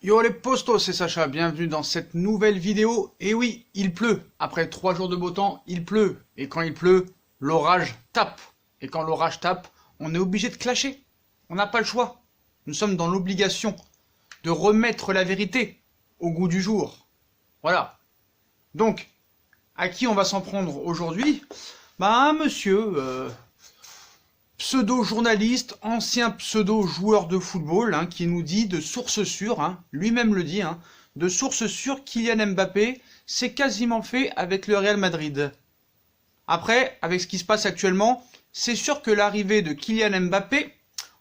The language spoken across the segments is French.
Yo les postos, c'est Sacha, bienvenue dans cette nouvelle vidéo. Et oui, il pleut. Après 3 jours de beau temps, il pleut. Et quand il pleut, l'orage tape. Et quand l'orage tape, on est obligé de clasher. On n'a pas le choix. Nous sommes dans l'obligation de remettre la vérité au goût du jour. Voilà. Donc, à qui on va s'en prendre aujourd'hui? Bah un monsieur, pseudo-journaliste, ancien pseudo-joueur de football, qui nous dit de source sûre, lui-même le dit, de source sûre, Kylian Mbappé s'est quasiment fait avec le Real Madrid. Après, avec ce qui se passe actuellement, c'est sûr que l'arrivée de Kylian Mbappé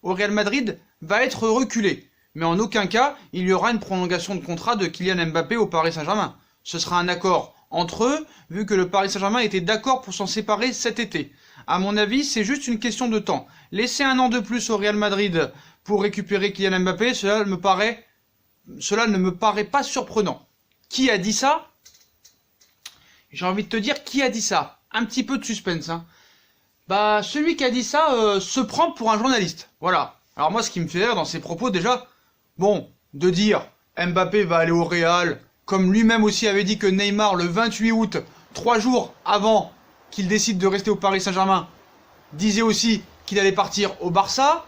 au Real Madrid va être reculée. Mais en aucun cas, il y aura une prolongation de contrat de Kylian Mbappé au Paris Saint-Germain. Ce sera un accord entre eux, vu que le Paris Saint-Germain était d'accord pour s'en séparer cet été. À mon avis, c'est juste une question de temps. Laisser un an de plus au Real Madrid pour récupérer Kylian Mbappé, cela ne me paraît pas surprenant. Qui a dit ça? J'ai envie de te dire qui a dit ça. Un petit peu de suspense. Bah, celui qui a dit ça se prend pour un journaliste. Voilà. Alors moi, ce qui me fait rire dans ses propos, déjà, bon, de dire Mbappé va aller au Real, comme lui-même aussi avait dit que Neymar, le 28 août, 3 jours avant qu'il décide de rester au Paris Saint-Germain, disait aussi qu'il allait partir au Barça.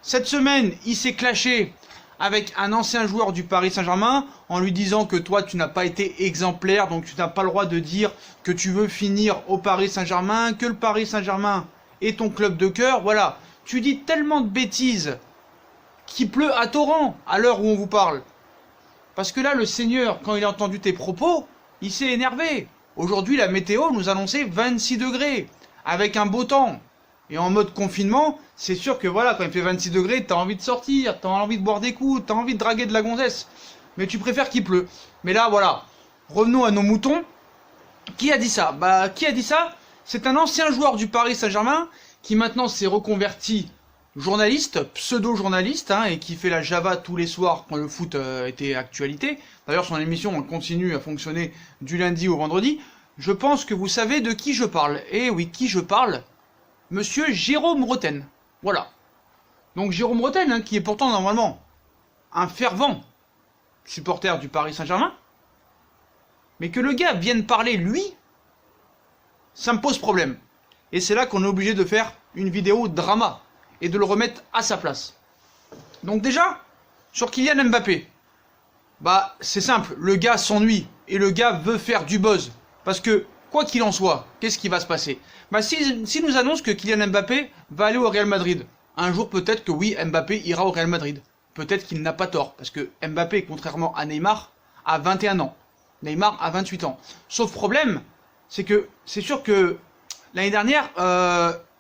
Cette semaine, il s'est clashé avec un ancien joueur du Paris Saint-Germain en lui disant que toi, tu n'as pas été exemplaire, donc tu n'as pas le droit de dire que tu veux finir au Paris Saint-Germain, que le Paris Saint-Germain est ton club de cœur. Voilà, tu dis tellement de bêtises qu'il pleut à torrent à l'heure où on vous parle. Parce que là, le Seigneur, quand il a entendu tes propos, il s'est énervé. Aujourd'hui, la météo nous annonçait 26 degrés, avec un beau temps. Et en mode confinement, c'est sûr que voilà, quand il fait 26 degrés, t'as envie de sortir, t'as envie de boire des coups, t'as envie de draguer de la gonzesse. Mais tu préfères qu'il pleut. Mais là, voilà, revenons à nos moutons. Qui a dit ça? Bah, qui a dit ça? C'est un ancien joueur du Paris Saint-Germain qui maintenant s'est reconverti journaliste, pseudo-journaliste, et qui fait la Java tous les soirs quand le foot était actualité. D'ailleurs, son émission continue à fonctionner du lundi au vendredi. Je pense que vous savez de qui je parle. Et oui, qui je parle? Monsieur Jérôme Roten. Voilà. Donc Jérôme Roten, qui est pourtant normalement un fervent supporter du Paris Saint-Germain, mais que le gars vienne parler lui, ça me pose problème. Et c'est là qu'on est obligé de faire une vidéo drama et de le remettre à sa place. Donc déjà, sur Kylian Mbappé, bah c'est simple, le gars s'ennuie et le gars veut faire du buzz. Parce que, quoi qu'il en soit, qu'est-ce qui va se passer? Bah si nous annonce que Kylian Mbappé va aller au Real Madrid, un jour peut-être que oui, Mbappé ira au Real Madrid. Peut-être qu'il n'a pas tort, parce que Mbappé, contrairement à Neymar, a 21 ans. Neymar a 28 ans. Sauf problème, c'est que c'est sûr que l'année dernière,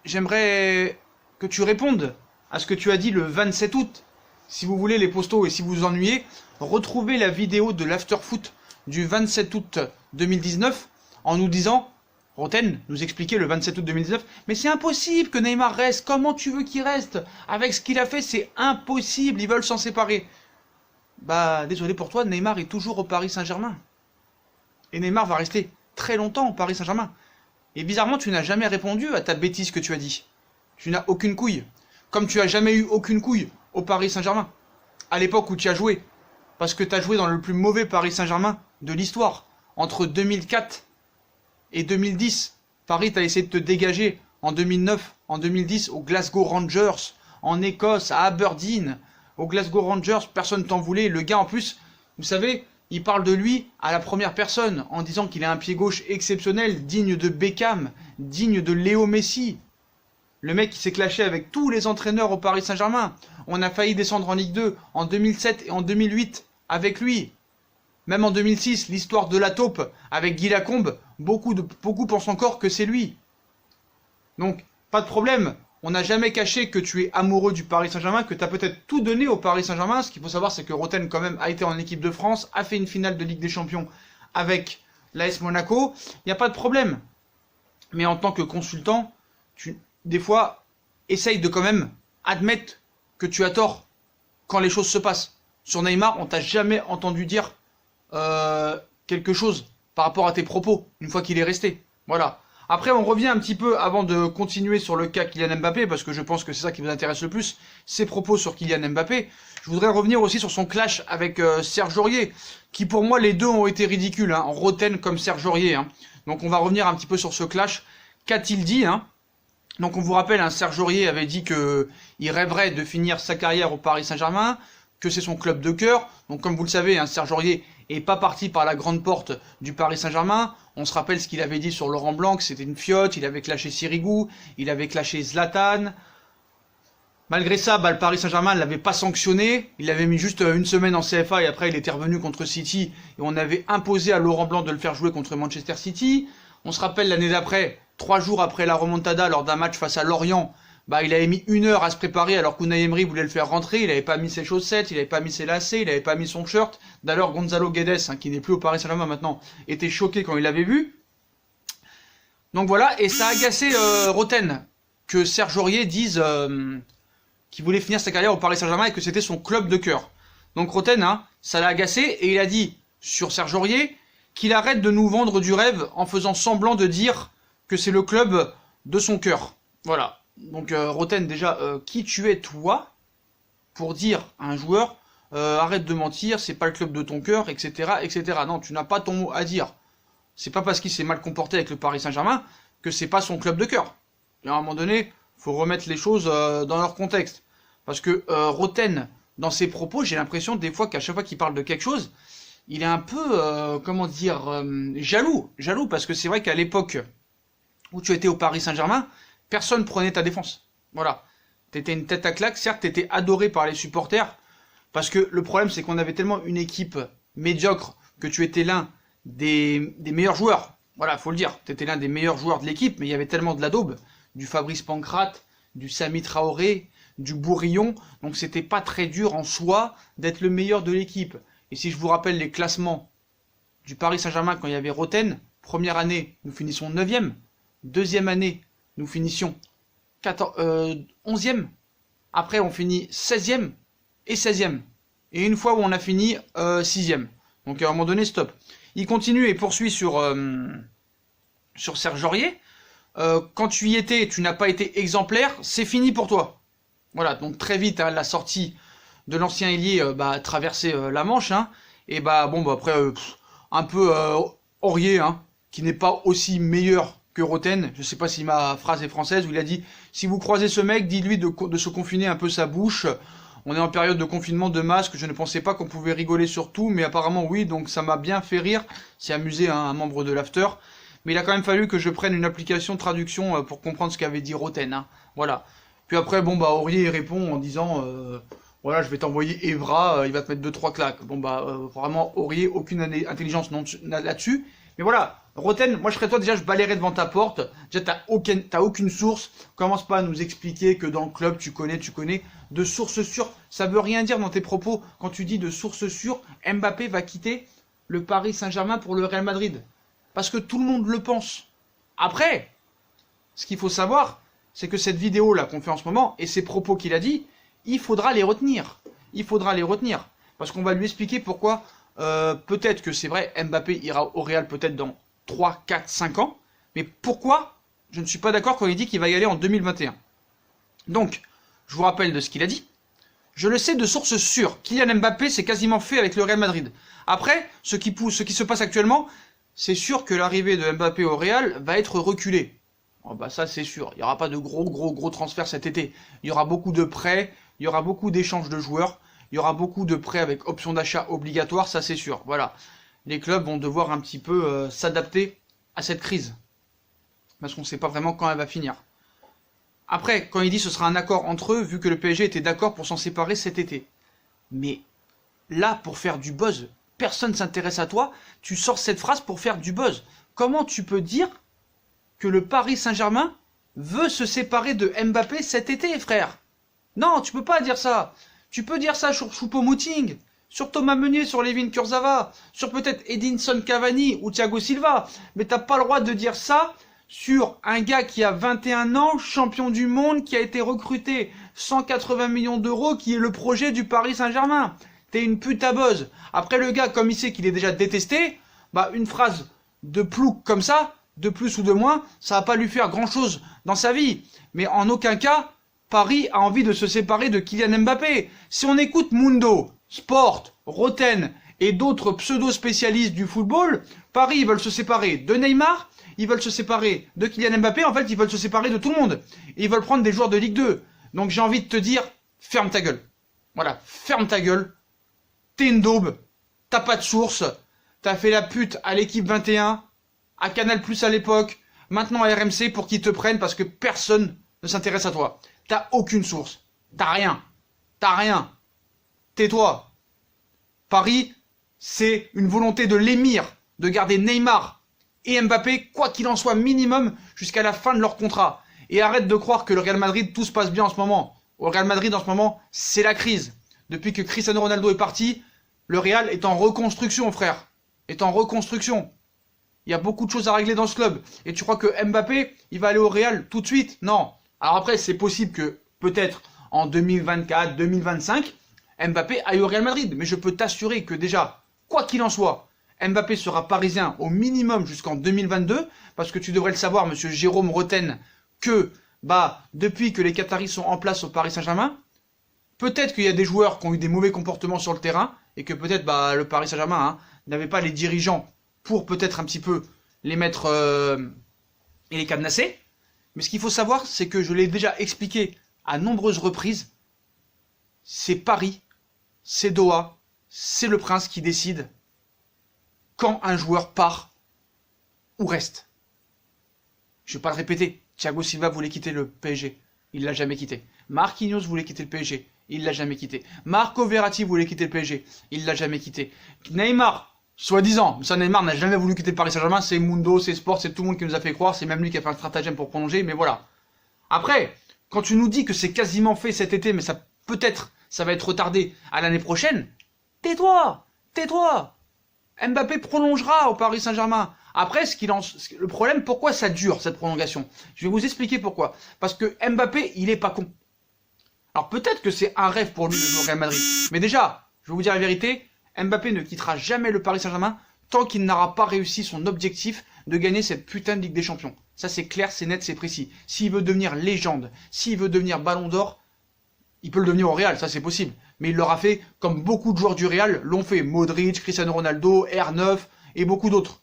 j'aimerais que tu répondes à ce que tu as dit le 27 août. Si vous voulez les postos et si vous vous ennuyez, retrouvez la vidéo de l'afterfoot du 27 août 2019 en nous disant, Roten nous expliquait le 27 août 2019, mais c'est impossible que Neymar reste, comment tu veux qu'il reste? Avec ce qu'il a fait, c'est impossible, ils veulent s'en séparer. Bah, désolé pour toi, Neymar est toujours au Paris Saint-Germain. Et Neymar va rester très longtemps au Paris Saint-Germain. Et bizarrement, tu n'as jamais répondu à ta bêtise que tu as dit. Tu n'as aucune couille. Comme tu as jamais eu aucune couille au Paris Saint-Germain. À l'époque où tu as joué. Parce que tu as joué dans le plus mauvais Paris Saint-Germain de l'histoire. Entre 2004 et 2010. Paris t'a essayé de te dégager en 2009, en 2010 au Glasgow Rangers, en Écosse, à Aberdeen. Au Glasgow Rangers, personne t'en voulait. Le gars en plus, vous savez, il parle de lui à la première personne en disant qu'il a un pied gauche exceptionnel, digne de Beckham, digne de Léo Messi. Le mec qui s'est clashé avec tous les entraîneurs au Paris Saint-Germain. On a failli descendre en Ligue 2 en 2007 et en 2008 avec lui. Même en 2006, l'histoire de la taupe avec Guy Lacombe, beaucoup pensent encore que c'est lui. Donc, pas de problème. On n'a jamais caché que tu es amoureux du Paris Saint-Germain, que tu as peut-être tout donné au Paris Saint-Germain. Ce qu'il faut savoir, c'est que Roten, quand même, a été en équipe de France, a fait une finale de Ligue des Champions avec l'AS Monaco. Il n'y a pas de problème. Mais en tant que consultant, des fois, essaye de quand même admettre que tu as tort quand les choses se passent. Sur Neymar, on t'a jamais entendu dire quelque chose par rapport à tes propos, une fois qu'il est resté. Voilà. Après, on revient un petit peu avant de continuer sur le cas Kylian Mbappé, parce que je pense que c'est ça qui vous intéresse le plus, ses propos sur Kylian Mbappé. Je voudrais revenir aussi sur son clash avec Serge Aurier, qui pour moi, les deux ont été ridicules, hein, Roten comme Serge Aurier. Hein. Donc on va revenir un petit peu sur ce clash. Qu'a-t-il dit hein? Donc on vous rappelle, hein, Serge Aurier avait dit qu'il rêverait de finir sa carrière au Paris Saint-Germain, que c'est son club de cœur. Donc comme vous le savez, hein, Serge Aurier est pas parti par la grande porte du Paris Saint-Germain. On se rappelle ce qu'il avait dit sur Laurent Blanc, que c'était une fiotte, il avait clashé Sirigu, il avait clashé Zlatan. Malgré ça, le Paris Saint-Germain ne l'avait pas sanctionné, il avait mis juste une semaine en CFA et après il était revenu contre City et on avait imposé à Laurent Blanc de le faire jouer contre Manchester City. On se rappelle l'année d'après, 3 jours après la remontada lors d'un match face à Lorient, il avait mis 1 heure à se préparer alors qu'Unai Emery voulait le faire rentrer, il n'avait pas mis ses chaussettes, il n'avait pas mis ses lacets, il n'avait pas mis son shirt. D'ailleurs Gonzalo Guedes, hein, qui n'est plus au Paris Saint-Germain maintenant, était choqué quand il l'avait vu. Donc voilà, et ça a agacé Roten que Serge Aurier dise qu'il voulait finir sa carrière au Paris Saint-Germain et que c'était son club de cœur. Donc Roten, hein, ça l'a agacé et il a dit sur Serge Aurier qu'il arrête de nous vendre du rêve en faisant semblant de dire que c'est le club de son cœur. Voilà. Donc Roten, déjà, qui tu es toi pour dire à un joueur arrête de mentir, c'est pas le club de ton cœur, etc., etc. Non, tu n'as pas ton mot à dire. C'est pas parce qu'il s'est mal comporté avec le Paris Saint-Germain que c'est pas son club de cœur. Et à un moment donné, faut remettre les choses dans leur contexte. Parce que Roten, dans ses propos, j'ai l'impression des fois qu'à chaque fois qu'il parle de quelque chose, il est un peu, jaloux. Jaloux parce que c'est vrai qu'à l'époque où tu étais au Paris Saint-Germain, personne prenait ta défense. Voilà. T'étais une tête à claque, certes t'étais adoré par les supporters, parce que le problème c'est qu'on avait tellement une équipe médiocre que tu étais l'un des meilleurs joueurs. Voilà, faut le dire. T'étais l'un des meilleurs joueurs de l'équipe, mais il y avait tellement de la daube, du Fabrice Pancrate, du Sami Traoré, du Bourillon, donc c'était pas très dur en soi d'être le meilleur de l'équipe. Et si je vous rappelle les classements du Paris Saint-Germain quand il y avait Roten, première année, nous finissons 9e, deuxième année, nous finissions 11e, après on finit 16e et 16e. Et une fois où on a fini 6e. Donc à un moment donné, stop. Il continue et poursuit sur Serge Aurier. Quand tu y étais, tu n'as pas été exemplaire, c'est fini pour toi. Voilà, donc très vite, hein, la sortie de l'ancien ailier traversé la Manche. Hein, et après, un peu Aurier, hein, qui n'est pas aussi meilleur que Roten. Je sais pas si ma phrase est française, où il a dit « Si vous croisez ce mec, dites-lui de se confiner un peu sa bouche. On est en période de confinement de masque, je ne pensais pas qu'on pouvait rigoler sur tout, mais apparemment oui, donc ça m'a bien fait rire. » C'est amusé, hein, un membre de l'After. Mais il a quand même fallu que je prenne une application de traduction pour comprendre ce qu'avait dit Roten. Hein. Voilà. Puis après, Aurier répond en disant voilà, je vais t'envoyer Evra, il va te mettre 2-3 claques. Vraiment, Aurier, aucune intelligence là-dessus. Mais voilà, Roten, moi je serais toi, déjà je balayerais devant ta porte. Déjà, t'as aucune source. Commence pas à nous expliquer que dans le club, tu connais. De source sûre, ça veut rien dire dans tes propos. Quand tu dis de source sûre, Mbappé va quitter le Paris Saint-Germain pour le Real Madrid. Parce que tout le monde le pense. Après, ce qu'il faut savoir, c'est que cette vidéo-là qu'on fait en ce moment, et ces propos qu'il a dit, il faudra les retenir. Il faudra les retenir. Parce qu'on va lui expliquer pourquoi, peut-être que c'est vrai, Mbappé ira au Real peut-être dans 3, 4, 5 ans, mais pourquoi je ne suis pas d'accord quand il dit qu'il va y aller en 2021. Donc, je vous rappelle de ce qu'il a dit. Je le sais de source sûre, Kylian Mbappé c'est quasiment fait avec le Real Madrid. Après, ce qui se passe actuellement, c'est sûr que l'arrivée de Mbappé au Real va être reculée. Ça c'est sûr, il n'y aura pas de gros transferts cet été. Il y aura beaucoup de prêts, il y aura beaucoup d'échanges de joueurs, il y aura beaucoup de prêts avec option d'achat obligatoire, ça c'est sûr. Voilà, les clubs vont devoir un petit peu s'adapter à cette crise. Parce qu'on ne sait pas vraiment quand elle va finir. Après, quand il dit ce sera un accord entre eux, vu que le PSG était d'accord pour s'en séparer cet été. Mais là, pour faire du buzz, personne ne s'intéresse à toi, tu sors cette phrase pour faire du buzz. Comment tu peux dire que le Paris Saint-Germain veut se séparer de Mbappé cet été, frère? Non, tu peux pas dire ça. Tu peux dire ça sur Choupo-Moting, sur Thomas Meunier, sur Layvin Kurzawa, sur peut-être Edinson Cavani ou Thiago Silva. Mais t'as pas le droit de dire ça sur un gars qui a 21 ans, champion du monde, qui a été recruté 180 millions d'euros, qui est le projet du Paris Saint-Germain. T'es une pute à buzz. Après, le gars, comme il sait qu'il est déjà détesté, une phrase de plouc comme ça, de plus ou de moins, ça va pas lui faire grand-chose dans sa vie. Mais en aucun cas, Paris a envie de se séparer de Kylian Mbappé. Si on écoute Mundo, Sport, Roten et d'autres pseudo-spécialistes du football, Paris, ils veulent se séparer de Neymar, ils veulent se séparer de Kylian Mbappé, en fait, ils veulent se séparer de tout le monde. Et ils veulent prendre des joueurs de Ligue 2. Donc j'ai envie de te dire, ferme ta gueule. Voilà, ferme ta gueule. T'es une daube, t'as pas de source, t'as fait la pute à l'équipe 21, à Canal Plus à l'époque, maintenant à RMC pour qu'ils te prennent parce que personne ne s'intéresse à toi. T'as aucune source, t'as rien, tais-toi. Paris, c'est une volonté de l'émir de garder Neymar et Mbappé, quoi qu'il en soit, minimum jusqu'à la fin de leur contrat. Et arrête de croire que le Real Madrid, tout se passe bien en ce moment. Au Real Madrid, en ce moment, c'est la crise. Depuis que Cristiano Ronaldo est parti, le Real est en reconstruction, frère. Est en reconstruction. Il y a beaucoup de choses à régler dans ce club. Et tu crois que Mbappé, il va aller au Real tout de suite? Non. Alors après, c'est possible que, peut-être, en 2024, 2025, Mbappé aille au Real Madrid. Mais je peux t'assurer que déjà, quoi qu'il en soit, Mbappé sera parisien au minimum jusqu'en 2022. Parce que tu devrais le savoir, monsieur Jérôme Roten, que, depuis que les Qataris sont en place au Paris Saint-Germain, peut-être qu'il y a des joueurs qui ont eu des mauvais comportements sur le terrain et que peut-être le Paris Saint-Germain n'avait pas les dirigeants pour peut-être un petit peu les mettre et les cadenasser. Mais ce qu'il faut savoir, c'est que je l'ai déjà expliqué à nombreuses reprises, c'est Paris, c'est Doha, c'est le prince qui décide quand un joueur part ou reste. Je ne vais pas le répéter, Thiago Silva voulait quitter le PSG, il ne l'a jamais quitté. Marquinhos voulait quitter le PSG, il l'a jamais quitté. Marco Verratti voulait quitter le PSG, il l'a jamais quitté. Neymar, soi-disant, ça Neymar n'a jamais voulu quitter le Paris Saint-Germain, c'est Mundo, c'est Sport, c'est tout le monde qui nous a fait croire, c'est même lui qui a fait un stratagème pour prolonger, mais voilà. Après, quand tu nous dis que c'est quasiment fait cet été, mais ça peut-être, ça va être retardé à l'année prochaine, tais-toi, tais-toi. Mbappé prolongera au Paris Saint-Germain. Après, le problème, pourquoi ça dure cette prolongation? Je vais vous expliquer pourquoi. Parce que Mbappé, il est pas con. Alors peut-être que c'est un rêve pour lui de jouer au Real Madrid. Mais déjà, je vais vous dire la vérité, Mbappé ne quittera jamais le Paris Saint-Germain tant qu'il n'aura pas réussi son objectif de gagner cette putain de Ligue des Champions. Ça c'est clair, c'est net, c'est précis. S'il veut devenir légende, s'il veut devenir Ballon d'Or, il peut le devenir au Real, ça c'est possible. Mais il l'aura fait comme beaucoup de joueurs du Real l'ont fait. Modric, Cristiano Ronaldo, R9 et beaucoup d'autres.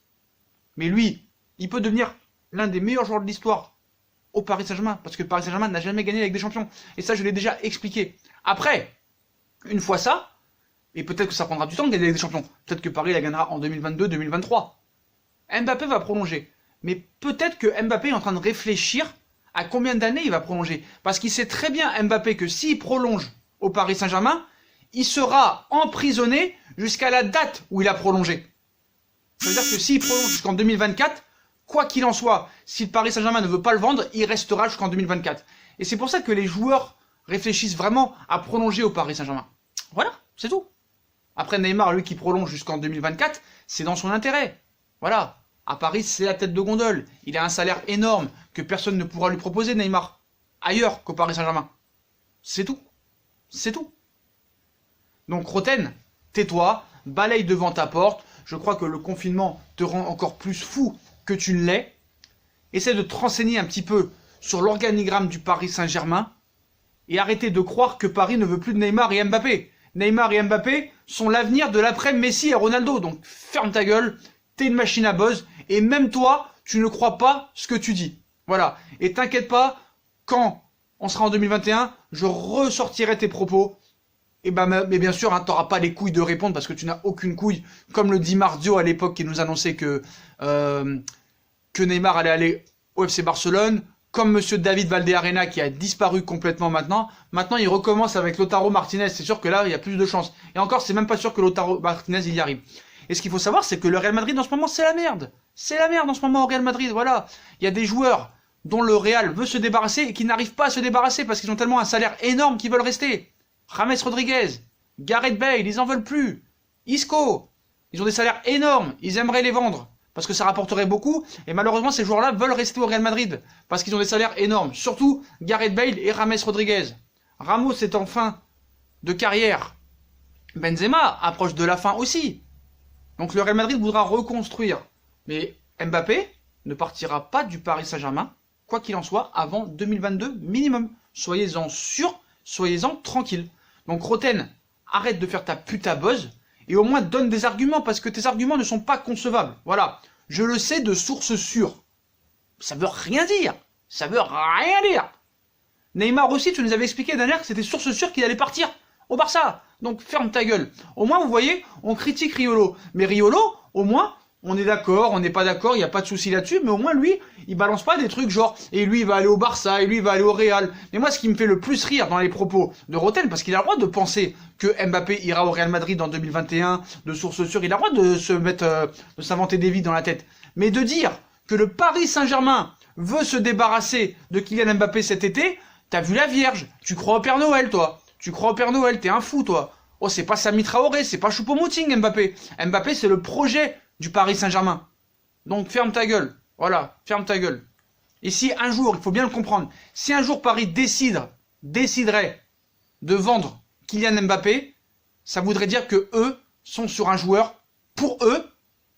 Mais lui, il peut devenir l'un des meilleurs joueurs de l'histoire au Paris Saint-Germain, parce que le Paris Saint-Germain n'a jamais gagné avec des champions. Et ça, je l'ai déjà expliqué. Après, une fois ça, et peut-être que ça prendra du temps de gagner avec des champions, peut-être que Paris la gagnera en 2022-2023. Mbappé va prolonger. Mais peut-être que Mbappé est en train de réfléchir à combien d'années il va prolonger. Parce qu'il sait très bien, Mbappé, que s'il prolonge au Paris Saint-Germain, il sera emprisonné jusqu'à la date où il a prolongé. Ça veut dire que s'il prolonge jusqu'en 2024, quoi qu'il en soit, si le Paris Saint-Germain ne veut pas le vendre, il restera jusqu'en 2024. Et c'est pour ça que les joueurs réfléchissent vraiment à prolonger au Paris Saint-Germain. Voilà, c'est tout. Après Neymar, lui qui prolonge jusqu'en 2024, c'est dans son intérêt. Voilà. À Paris, c'est la tête de gondole. Il a un salaire énorme que personne ne pourra lui proposer, Neymar. Ailleurs qu'au Paris Saint-Germain. C'est tout. C'est tout. Donc Roten, tais-toi, balaye devant ta porte. Je crois que le confinement te rend encore plus fou que tu ne l'es. Essaie de te renseigner un petit peu sur l'organigramme du Paris Saint-Germain et arrêtez de croire que Paris ne veut plus de Neymar et Mbappé. Neymar et Mbappé sont l'avenir de l'après-Messi et Ronaldo. Donc ferme ta gueule, t'es une machine à buzz et même toi, tu ne crois pas ce que tu dis. Voilà. Et t'inquiète pas, quand on sera en 2021, je ressortirai tes propos. Et mais bien sûr, t'auras pas les couilles de répondre parce que tu n'as aucune couille. Comme le dit Marzio à l'époque qui nous annonçait que Neymar allait aller au FC Barcelone. Comme monsieur David Valdearena qui a disparu complètement maintenant. Maintenant, il recommence avec Lautaro Martinez. C'est sûr que là, il y a plus de chance. Et encore, c'est même pas sûr que Lautaro Martinez, il y arrive. Et ce qu'il faut savoir, c'est que le Real Madrid, en ce moment, c'est la merde. C'est la merde en ce moment au Real Madrid, voilà. Il y a des joueurs dont le Real veut se débarrasser et qui n'arrivent pas à se débarrasser parce qu'ils ont tellement un salaire énorme qu'ils veulent rester. James Rodriguez, Gareth Bale, ils en veulent plus. Isco, ils ont des salaires énormes, ils aimeraient les vendre parce que ça rapporterait beaucoup. Et malheureusement, ces joueurs-là veulent rester au Real Madrid parce qu'ils ont des salaires énormes. Surtout Gareth Bale et James Rodriguez. Ramos est en fin de carrière. Benzema approche de la fin aussi. Donc le Real Madrid voudra reconstruire. Mais Mbappé, ne partira pas du Paris Saint-Germain, quoi qu'il en soit, avant 2022 minimum. Soyez-en sûrs, soyez-en tranquilles. Donc Roten, arrête de faire ta puta buzz et au moins donne des arguments parce que tes arguments ne sont pas concevables. Voilà, je le sais de sources sûres. Ça veut rien dire. Ça veut rien dire. Neymar aussi, tu nous avais expliqué dernière que c'était source sûre qu'il allait partir au Barça. Donc ferme ta gueule. Au moins, vous voyez, on critique Riolo. Mais Riolo, au moins, on est d'accord, on n'est pas d'accord, il n'y a pas de souci là-dessus. Mais au moins, lui, il balance pas des trucs genre, et lui, il va aller au Barça, et lui, il va aller au Real. Mais moi, ce qui me fait le plus rire dans les propos de Roten, parce qu'il a le droit de penser que Mbappé ira au Real Madrid en 2021, de source sûre, il a le droit de se mettre, de s'inventer des vies dans la tête. Mais de dire que le Paris Saint-Germain veut se débarrasser de Kylian Mbappé cet été, t'as vu la Vierge, tu crois au Père Noël, toi. Tu crois au Père Noël, t'es un fou, toi. Oh, c'est pas Sami Traoré, c'est pas Choupo-Moting, Mbappé. Mbappé, c'est le projet du Paris Saint-Germain. Donc, ferme ta gueule. Voilà, ferme ta gueule. Et si un jour, il faut bien le comprendre, si un jour Paris déciderait de vendre Kylian Mbappé, ça voudrait dire que eux sont sur un joueur, pour eux,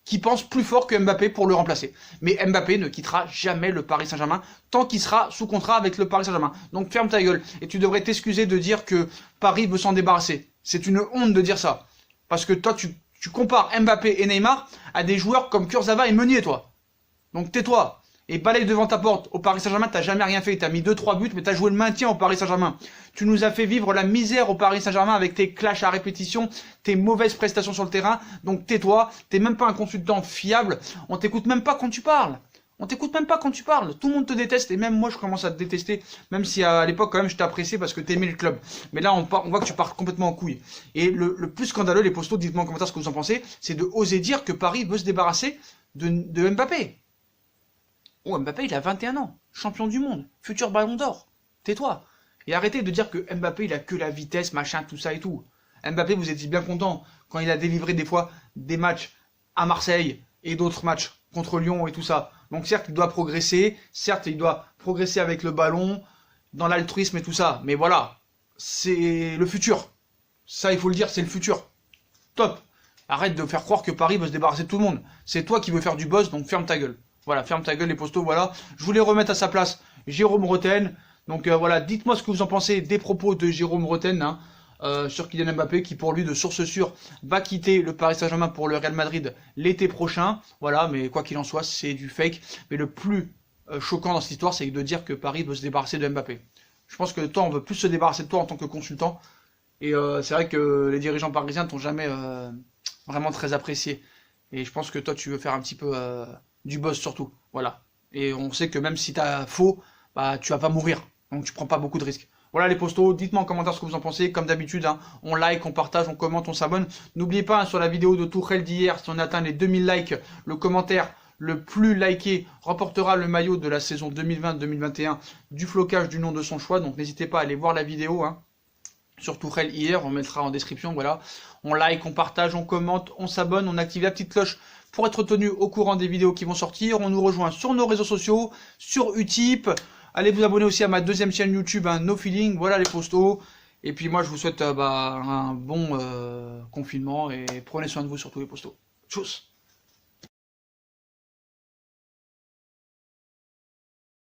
qui pense plus fort que Mbappé pour le remplacer. Mais Mbappé ne quittera jamais le Paris Saint-Germain tant qu'il sera sous contrat avec le Paris Saint-Germain. Donc ferme ta gueule. Et tu devrais t'excuser de dire que Paris veut s'en débarrasser. C'est une honte de dire ça. Parce que toi, tu compares Mbappé et Neymar à des joueurs comme Kurzawa et Meunier, toi. Donc tais-toi. Et balaye devant ta porte. Au Paris Saint-Germain, t'as jamais rien fait. T'as mis 2-3 buts, mais t'as joué le maintien au Paris Saint-Germain. Tu nous as fait vivre la misère au Paris Saint-Germain avec tes clashs à répétition, tes mauvaises prestations sur le terrain. Donc tais-toi. T'es même pas un consultant fiable. On t'écoute même pas quand tu parles. On t'écoute même pas quand tu parles. Tout le monde te déteste et même moi je commence à te détester. Même si à l'époque quand même je t'appréciais parce que t'aimais le club. Mais là on voit que tu pars complètement en couille. Et le plus scandaleux, les postos, dites-moi en commentaire ce que vous en pensez, c'est de oser dire que Paris veut se débarrasser de Mbappé. Oh, Mbappé, il a 21 ans, champion du monde, futur ballon d'or. Tais-toi. Et arrêtez de dire que Mbappé, il a que la vitesse, machin, tout ça et tout. Mbappé, vous étiez bien content quand il a délivré des fois des matchs à Marseille et d'autres matchs contre Lyon et tout ça. Donc certes, il doit progresser, avec le ballon, dans l'altruisme et tout ça. Mais voilà, c'est le futur. Ça, il faut le dire, c'est le futur. Top. Arrête de faire croire que Paris veut se débarrasser de tout le monde. C'est toi qui veux faire du buzz, donc ferme ta gueule. Voilà, ferme ta gueule les postos, voilà. Je voulais remettre à sa place Jérôme Roten. Donc voilà, dites-moi ce que vous en pensez des propos de Jérôme Roten sur Kylian Mbappé, qui pour lui, de source sûre, va quitter le Paris Saint-Germain pour le Real Madrid l'été prochain. Voilà, mais quoi qu'il en soit, c'est du fake. Mais le plus choquant dans cette histoire, c'est de dire que Paris veut se débarrasser de Mbappé. Je pense que toi, on veut plus se débarrasser de toi en tant que consultant. Et c'est vrai que les dirigeants parisiens t'ont jamais vraiment très apprécié. Et je pense que toi, tu veux faire un petit peu du buzz surtout. Voilà. Et on sait que même si t'as faux, bah tu vas pas mourir. Donc tu prends pas beaucoup de risques. Voilà les postos, dites-moi en commentaire ce que vous en pensez. Comme d'habitude, on like, on partage, on commente, on s'abonne. N'oubliez pas sur la vidéo de Tuchel d'hier, si on atteint les 2000 likes, le commentaire le plus liké remportera le maillot de la saison 2020-2021 du flocage du nom de son choix. Donc n'hésitez pas à aller voir la vidéo sur Tuchel hier, on mettra en description. Voilà, on like, on partage, on commente, on s'abonne, on active la petite cloche pour être tenu au courant des vidéos qui vont sortir. On nous rejoint sur nos réseaux sociaux, sur Utip. Allez vous abonner aussi à ma deuxième chaîne YouTube, No Feeling. Voilà les postos. Et puis moi je vous souhaite un bon confinement et prenez soin de vous surtout les postos. Tchuss.